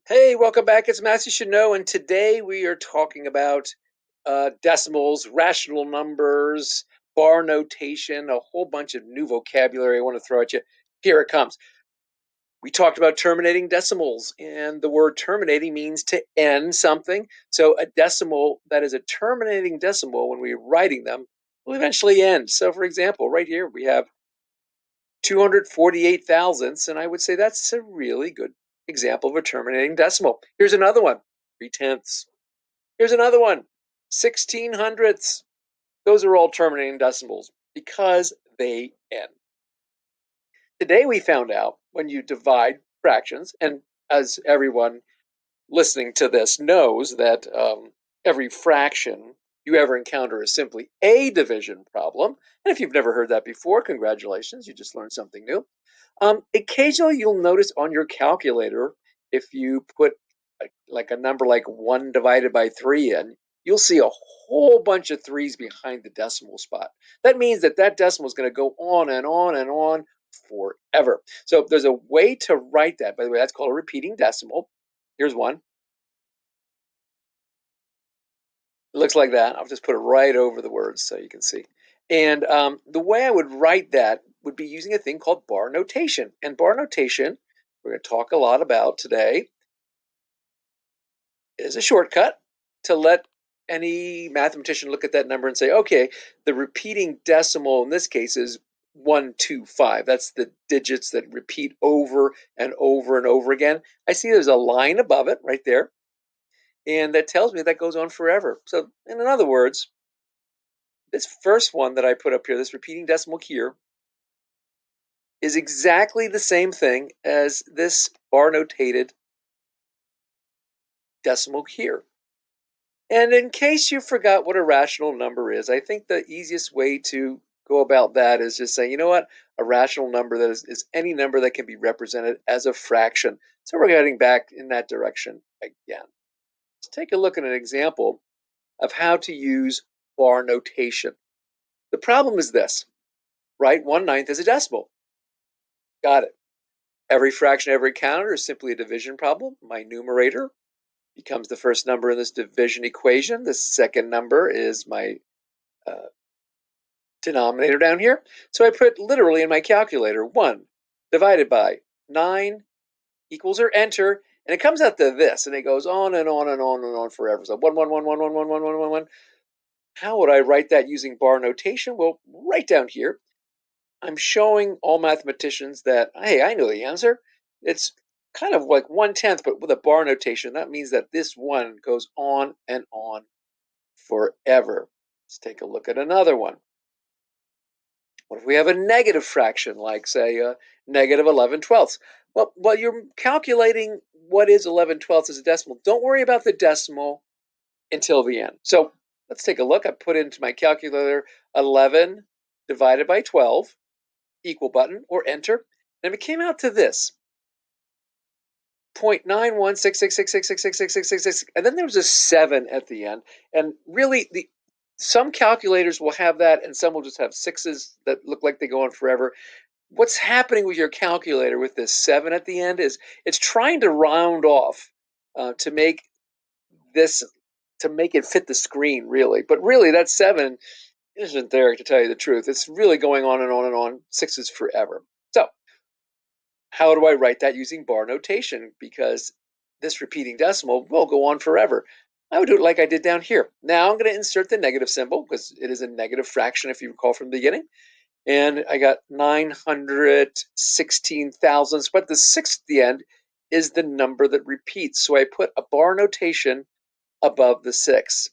Hey, welcome back. It's Mass You Should Know, and today we are talking about decimals, rational numbers, bar notation, a whole bunch of new vocabulary I want to throw at you. Here it comes. We talked about terminating decimals, and the word terminating means to end something. So a decimal that is a terminating decimal, when we're writing them, will eventually end. So, for example, right here we have 248 thousandths, and I would say that's a really good example of a terminating decimal. Here's another one, 3/10. Here's another one, 1600ths. Those are all terminating decimals because they end. Today we found out when you divide fractions, and as everyone listening to this knows that every fraction you ever encounter is simply a division problem. And if you've never heard that before, congratulations, you just learned something new. Occasionally, you'll notice on your calculator, if you put like a number like 1 divided by 3 in, you'll see a whole bunch of threes behind the decimal spot. That means that that decimal is going to go on and on and on forever. So there's a way to write that. By the way, that's called a repeating decimal. Here's one. It looks like that. I'll just put it right over the words so you can see. And the way I would write that would be using a thing called bar notation. And bar notation, we're going to talk a lot about today, is a shortcut to let any mathematician look at that number and say, okay, the repeating decimal in this case is 125. That's the digits that repeat over and over and over again. I see there's a line above it right there. And that tells me that goes on forever. So, in other words, this first one that I put up here, this repeating decimal here, is exactly the same thing as this bar notated decimal here. And in case you forgot what a rational number is, I think the easiest way to go about that is just saying, you know what, a rational number that is any number that can be represented as a fraction. So we're heading back in that direction again. Let's take a look at an example of how to use bar notation. The problem is this, right? 1/9 is a decimal. Got it. Every fraction, every counter is simply a division problem. My numerator becomes the first number in this division equation. The second number is my denominator down here. So I put literally in my calculator 1 divided by 9 equals or enter. And it comes out to this, and it goes on and on and on and on forever. So 1, 1, 1, 1, 1, 1, 1, 1, 1, 1. How would I write that using bar notation? Well, right down here, I'm showing all mathematicians that, hey, I know the answer. It's kind of like 1/10, but with a bar notation. That means that this one goes on and on forever. Let's take a look at another one. What if we have a negative fraction, like, say, negative 11/12? Well, while you're calculating what is 11/12 as a decimal, don't worry about the decimal until the end. So let's take a look. I put into my calculator 11 divided by 12, equal button, or enter. And it came out to this, 0.916666666666, and then there was a 7 at the end. And really, some calculators will have that, and some will just have sixes that look like they go on forever. What's happening with your calculator with this 7 at the end is it's trying to round off to make this to make it fit the screen, really. But really, that 7 isn't there, to tell you the truth. It's really going on and on and on, sixes forever. So how do I write that using bar notation? Because this repeating decimal will go on forever. I would do it like I did down here. Now I'm going to insert the negative symbol because it is a negative fraction, if you recall from the beginning. And I got 916 thousandths, but the 6 at the end is the number that repeats. So I put a bar notation above the 6.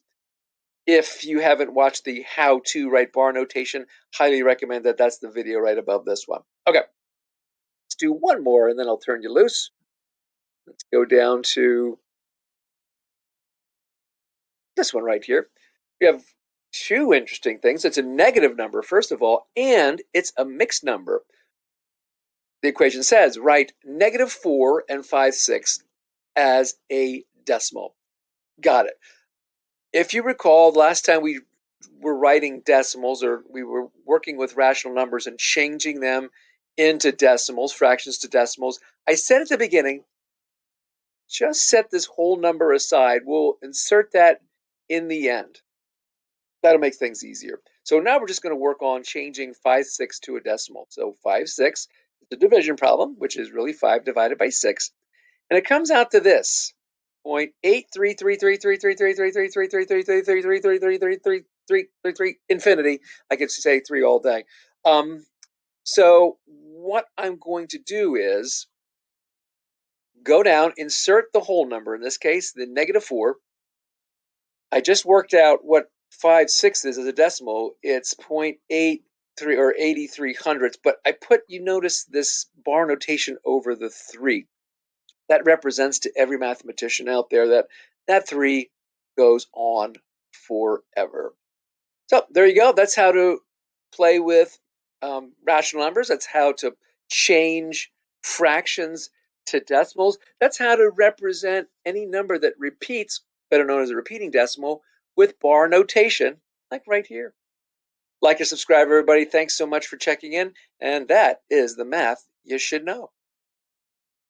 If you haven't watched the how to write bar notation, highly recommend that. That's the video right above this one. Okay, let's do one more and then I'll turn you loose. Let's go down to this one right here. We have two interesting things. It's a negative number, first of all, and it's a mixed number. The equation says write -4 and 5/6 as a decimal. Got it. If you recall, last time we were writing decimals, or we were working with rational numbers and changing them into decimals, fractions to decimals, I said at the beginning, just set this whole number aside. We'll insert that in the end. That'll make things easier. So now we're just going to work on changing 5/6 to a decimal. So 5/6 is the division problem, which is really 5 divided by 6. And it comes out to this: 0.8333333333333333333333 infinity. I could say 3 all day. So what I'm going to do is go down, insert the whole number, in this case, the -4. I just worked out what 5/6 is as a decimal. It's 0.83 or 83 hundredths, but I put, you notice this bar notation over the 3. That represents to every mathematician out there that that 3 goes on forever. So there you go. That's how to play with rational numbers. That's how to change fractions to decimals. That's how to represent any number that repeats, better known as a repeating decimal, with bar notation, like right here. Like and subscribe, everybody. Thanks so much for checking in. And that is the math you should know.